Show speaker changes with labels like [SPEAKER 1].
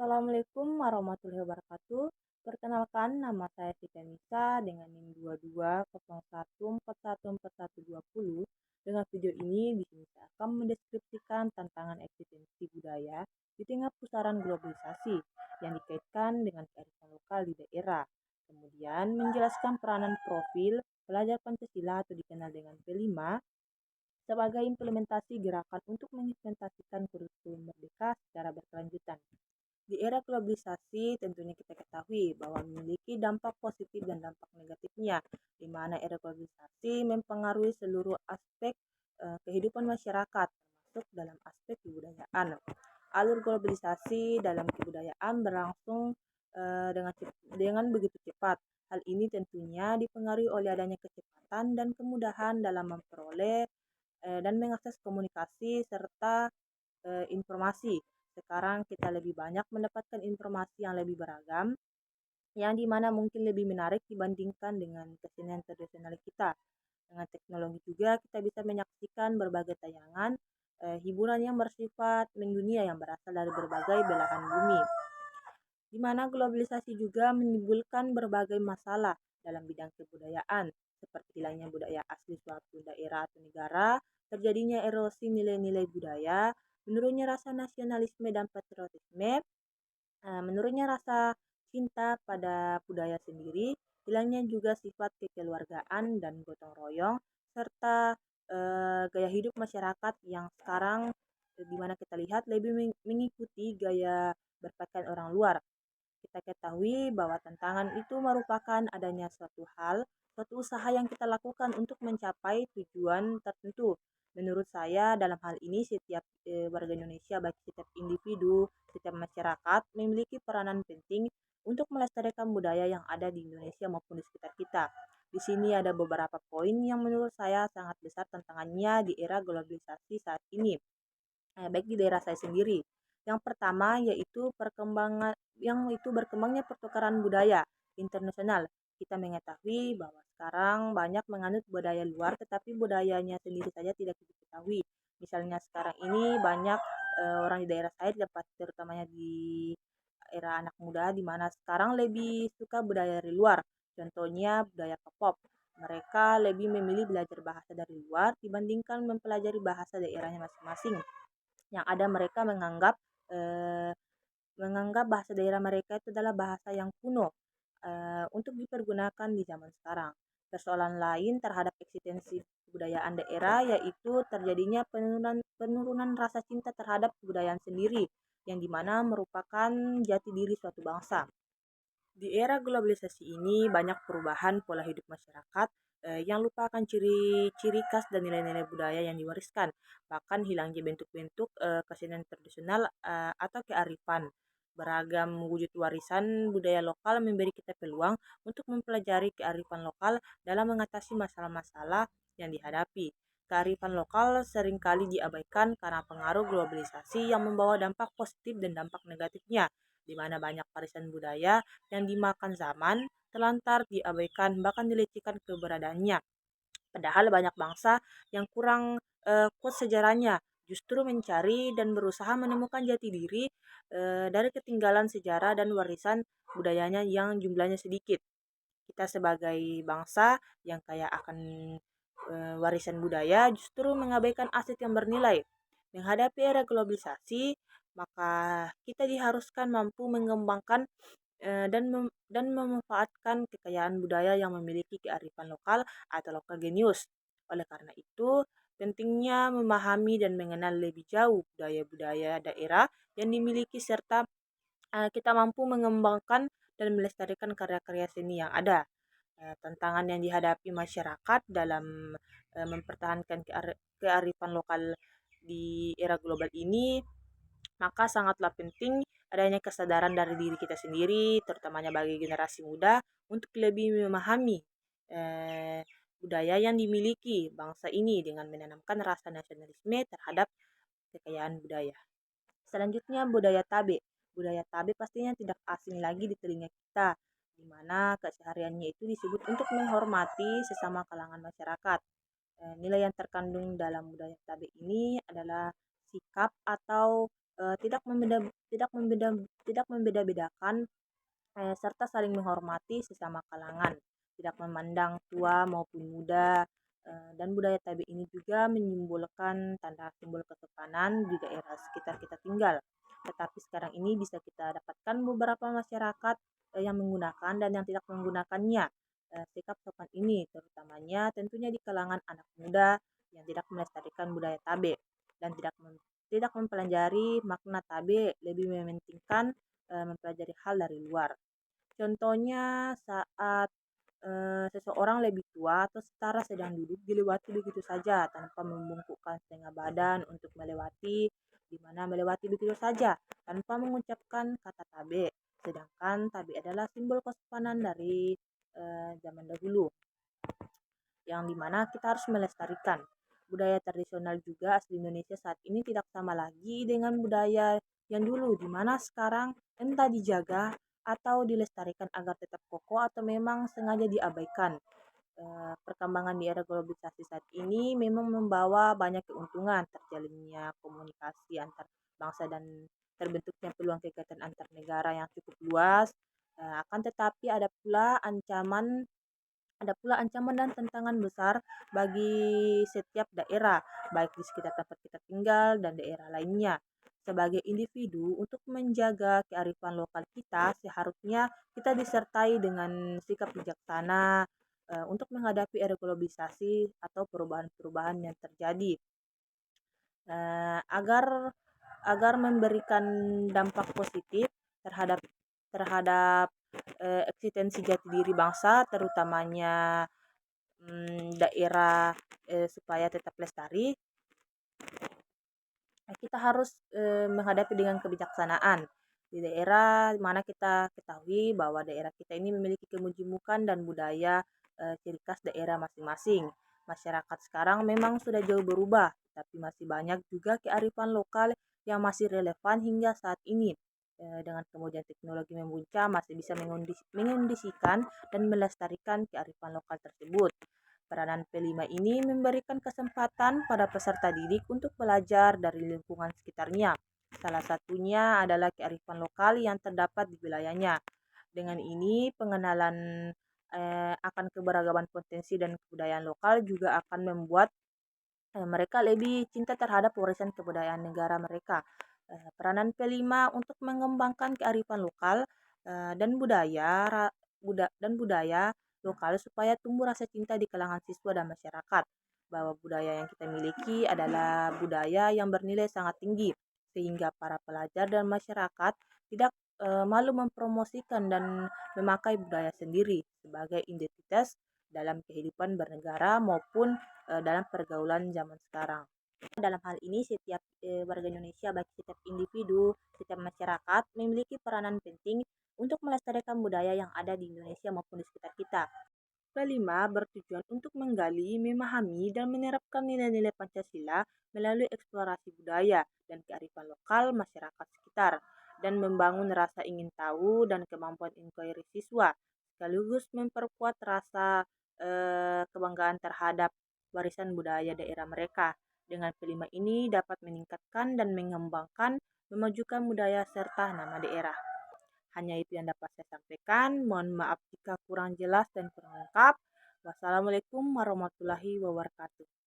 [SPEAKER 1] Assalamualaikum warahmatullahi wabarakatuh. Perkenalkan, nama saya Tika Nisa dengan NIM 2201414120. Dengan video ini, di sini saya akan mendeskripsikan tantangan eksistensi budaya di tengah pusaran globalisasi yang dikaitkan dengan kearifan lokal di daerah. Kemudian menjelaskan peranan profil pelajar Pancasila atau dikenal dengan P5 sebagai implementasi gerakan untuk mengimplementasikan kurikulum merdeka secara berkelanjutan. Di era globalisasi, tentunya kita ketahui bahwa memiliki dampak positif dan dampak negatifnya, di mana era globalisasi mempengaruhi seluruh aspek kehidupan masyarakat, termasuk dalam aspek kebudayaan. Alur globalisasi dalam kebudayaan berlangsung dengan begitu cepat. Hal ini tentunya dipengaruhi oleh adanya kecepatan dan kemudahan dalam memperoleh dan mengakses komunikasi serta informasi. Sekarang kita lebih banyak mendapatkan informasi yang lebih beragam, yang dimana mungkin lebih menarik dibandingkan dengan kesenian tradisional kita. Dengan teknologi juga kita bisa menyaksikan berbagai tayangan hiburan yang bersifat mendunia yang berasal dari berbagai belahan bumi, di mana globalisasi juga menimbulkan berbagai masalah dalam bidang kebudayaan, seperti hilangnya budaya asli suatu daerah atau negara, terjadinya erosi nilai-nilai budaya, menurunnya rasa nasionalisme dan patriotisme, menurunnya rasa cinta pada budaya sendiri, hilangnya juga sifat kekeluargaan dan gotong royong, serta gaya hidup masyarakat yang sekarang di mana kita lihat lebih mengikuti gaya berpakaian orang luar. Kita ketahui bahwa tantangan itu merupakan adanya suatu usaha yang kita lakukan untuk mencapai tujuan tertentu. Menurut saya, dalam hal ini setiap warga Indonesia, baik setiap individu, setiap masyarakat, memiliki peranan penting untuk melestarikan budaya yang ada di Indonesia maupun di sekitar kita. Di sini ada beberapa poin yang menurut saya sangat besar tantangannya di era globalisasi saat ini, baik di daerah saya sendiri. Yang pertama yaitu berkembangnya pertukaran budaya internasional. Kita mengetahui bahwa sekarang banyak menganut budaya luar, tetapi budayanya sendiri saja tidak diketahui. Misalnya sekarang ini banyak orang di daerah saya, dapat terutamanya di era anak muda, di mana sekarang lebih suka budaya dari luar. Contohnya budaya K-pop. Mereka lebih memilih belajar bahasa dari luar dibandingkan mempelajari bahasa daerahnya masing-masing. Yang ada mereka eh, menganggap bahasa daerah mereka itu adalah bahasa yang kuno untuk dipergunakan di zaman sekarang. Persoalan lain terhadap eksistensi kebudayaan daerah yaitu terjadinya penurunan rasa cinta terhadap kebudayaan sendiri, yang dimana merupakan jati diri suatu bangsa. Di era globalisasi ini banyak perubahan pola hidup masyarakat yang lupakan ciri-ciri khas dan nilai-nilai budaya yang diwariskan. Bahkan hilangnya bentuk-bentuk kesenian tradisional atau kearifan. Beragam wujud warisan budaya lokal memberi kita peluang untuk mempelajari kearifan lokal dalam mengatasi masalah-masalah yang dihadapi. Kearifan lokal seringkali diabaikan karena pengaruh globalisasi yang membawa dampak positif dan dampak negatifnya, di mana banyak warisan budaya yang dimakan zaman, telantar, diabaikan, bahkan dilecehkan keberadaannya. Padahal banyak bangsa yang kurang kuat sejarahnya justru mencari dan berusaha menemukan jati diri dari ketinggalan sejarah dan warisan budayanya yang jumlahnya sedikit. Kita sebagai bangsa yang kaya akan warisan budaya justru mengabaikan aset yang bernilai. Menghadapi era globalisasi, maka kita diharuskan mampu mengembangkan dan memanfaatkan kekayaan budaya yang memiliki kearifan lokal atau lokal genius. Oleh karena itu, pentingnya memahami dan mengenal lebih jauh budaya-budaya daerah yang dimiliki serta kita mampu mengembangkan dan melestarikan karya-karya seni yang ada. Tantangan yang dihadapi masyarakat dalam mempertahankan kearifan lokal di era global ini, maka sangatlah penting adanya kesadaran dari diri kita sendiri, terutamanya bagi generasi muda, untuk lebih memahami eh, budaya yang dimiliki bangsa ini dengan menanamkan rasa nasionalisme terhadap kekayaan budaya. Selanjutnya budaya Tabe. Budaya Tabe pastinya tidak asing lagi di telinga kita, di mana kesehariannya itu disebut untuk menghormati sesama kalangan masyarakat. Nilai yang terkandung dalam budaya Tabe ini adalah sikap atau tidak membeda tidak membeda-bedakan, serta saling menghormati sesama kalangan, tidak memandang tua maupun muda. Dan budaya tabe ini juga menyimbolkan tanda simbol kesopanan di daerah sekitar kita tinggal. Tetapi sekarang ini bisa kita dapatkan beberapa masyarakat yang menggunakan dan yang tidak menggunakannya. Sikap sopan ini terutamanya tentunya di kalangan anak muda yang tidak melestarikan budaya tabe dan tidak mempelajari makna tabe, lebih mementingkan mempelajari hal dari luar. Contohnya saat seseorang lebih tua atau setara sedang duduk dilewati begitu saja tanpa membungkukkan setengah badan untuk melewati, di mana melewati begitu saja tanpa mengucapkan kata tabe. Sedangkan tabe adalah simbol kesopanan dari zaman dahulu yang dimana kita harus melestarikan. Budaya tradisional juga asli Indonesia saat ini tidak sama lagi dengan budaya yang dulu, di mana sekarang entah dijaga atau dilestarikan agar tetap kokoh atau memang sengaja diabaikan. Perkembangan di era globalisasi saat ini memang membawa banyak keuntungan, terjalinnya komunikasi antar bangsa dan terbentuknya peluang kegiatan antar negara yang cukup luas. Akan tetapi ada pula ancaman dan tantangan besar bagi setiap daerah, baik di sekitar tempat kita tinggal dan daerah lainnya. Sebagai individu, untuk menjaga kearifan lokal kita, seharusnya kita disertai dengan sikap bijaksana untuk menghadapi era globalisasi atau perubahan-perubahan yang terjadi. Agar agar memberikan dampak positif terhadap terhadap eksistensi jati diri bangsa, terutamanya daerah supaya tetap lestari, kita harus menghadapi dengan kebijaksanaan. Di daerah mana kita ketahui bahwa daerah kita ini memiliki kemujimukan dan budaya ciri khas daerah masing-masing. Masyarakat sekarang memang sudah jauh berubah, tapi masih banyak juga kearifan lokal yang masih relevan hingga saat ini. Dengan kemudian teknologi memuncak, masih bisa mengondisikan dan melestarikan kearifan lokal tersebut. Peranan P5 ini memberikan kesempatan pada peserta didik untuk belajar dari lingkungan sekitarnya. Salah satunya adalah kearifan lokal yang terdapat di wilayahnya. Dengan ini, pengenalan akan keberagaman potensi dan kebudayaan lokal juga akan membuat mereka lebih cinta terhadap warisan kebudayaan negara mereka. Peranan P5 untuk mengembangkan kearifan lokal dan budaya lokal supaya tumbuh rasa cinta di kalangan siswa dan masyarakat, bahwa budaya yang kita miliki adalah budaya yang bernilai sangat tinggi sehingga para pelajar dan masyarakat tidak malu mempromosikan dan memakai budaya sendiri sebagai identitas dalam kehidupan bernegara maupun dalam pergaulan zaman sekarang. Dalam hal ini setiap warga Indonesia, baik setiap individu, setiap masyarakat memiliki peranan penting untuk melestarikan budaya yang ada di Indonesia maupun di sekitar kita. Kelima, bertujuan untuk menggali, memahami, dan menerapkan nilai-nilai Pancasila melalui eksplorasi budaya dan kearifan lokal masyarakat sekitar, dan membangun rasa ingin tahu dan kemampuan inquiry siswa, sekaligus memperkuat rasa kebanggaan terhadap warisan budaya daerah mereka. Dengan kelima ini dapat meningkatkan dan mengembangkan, memajukan budaya serta nama daerah. Hanya itu yang dapat saya sampaikan. Mohon maaf jika kurang jelas dan kurang lengkap. Wassalamualaikum warahmatullahi wabarakatuh.